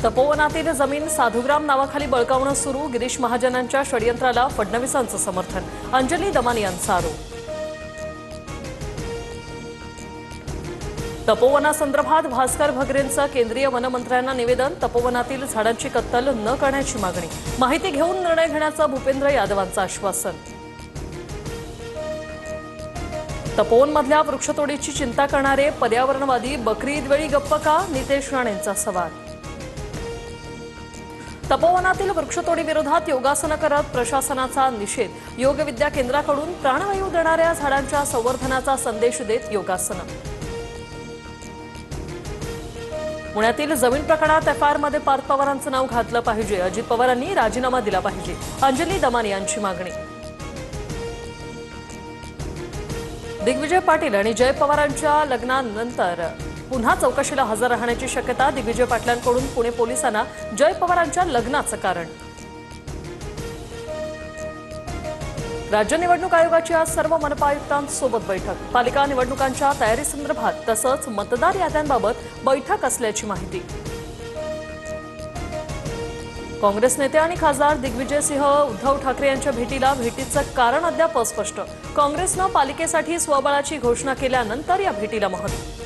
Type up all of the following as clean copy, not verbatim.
तपोवनातील जमीन साधुग्राम नावाखाली बळकावणं सुरू. गिरीश महाजनांच्या षडयंत्राला फडणवीसांचं समर्थन. अंजली दमानी यांचा आरोप. तपोवनासंदर्भात भास्कर भगरेंचं केंद्रीय वनमंत्र्यांना निवेदन. तपोवनातील झाडांची कत्तल न करण्याची मागणी. माहिती घेऊन निर्णय घेण्याचं भूपेंद्र यादवांचं आश्वासन. तपोवनमधल्या वृक्षतोडीची चिंता करणारे पर्यावरणवादी बकरी ईदवेळी गप्प का? नितेश राणेंचा सवाल. तपोवनातील वृक्षतोडी विरोधात योगासनं करत प्रशासनाचा निषेध. योग विद्या केंद्राकडून प्राणवायू देणाऱ्या झाडांच्या संवर्धनाचा संदेश देत योगासनं. पुण्यातील जमीन प्रकरणात एफआयआरमध्ये पार्थ पवारांचं नाव घातलं पाहिजे. अजित पवारांनी राजीनामा दिला पाहिजे. अंजली दमानी यांची मागणी. दिग्विजय पाटील आणि जय पवारांच्या लग्नानंतर पुन्हा चौकशीला हजर राहण्याची शक्यता. दिग्विजय पाटलांकडून पुणे पोलिसांना जय पवारांच्या लग्नाचं कारण. राज्य निवडणूक आयोगाची आज सर्व मनपा आयुक्तांसोबत बैठक. पालिका निवडणुकांच्या तयारीसंदर्भात तसंच मतदार याद्यांबाबत बैठक असल्याची माहिती. काँग्रेस नेते आणि खासदार दिग्विजय सिंह उद्धव ठाकरे यांच्या भेटीचं कारण अद्याप अस्पष्ट. काँग्रेसनं पालिकेसाठी स्वबळाची घोषणा केल्यानंतर या भेटीला महत्त्व.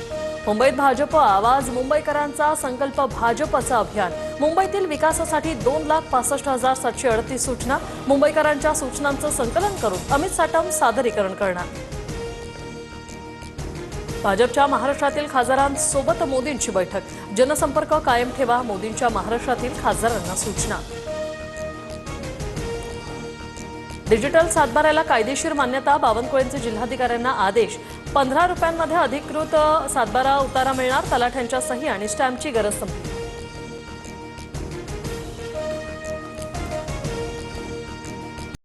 मुंबईत भाजप आवाज. मुंबईकरांचा संकल्प भाजपचं अभियान. मुंबईतील विकासासाठी 2,65,738 सूचना. मुंबईकरांच्या सूचनांचं संकलन करून अमित साटम सादरीकरण करणार. भाजपच्या महाराष्ट्रातील खासदारांसोबत मोदींची बैठक. जनसंपर्क कायम ठेवा. मोदींच्या महाराष्ट्रातील खासदारांना सूचना. डिजिटल सातबाऱ्याला कायदेशीर मान्यता. बावनकुळेंचे जिल्हाधिकाऱ्यांना आदेश. 15 रुपयांमध्ये अधिकृत सातबारा उतारा मिळणार. तलाठ्यांच्या सही आणि स्टॅम्पची गरज संपली.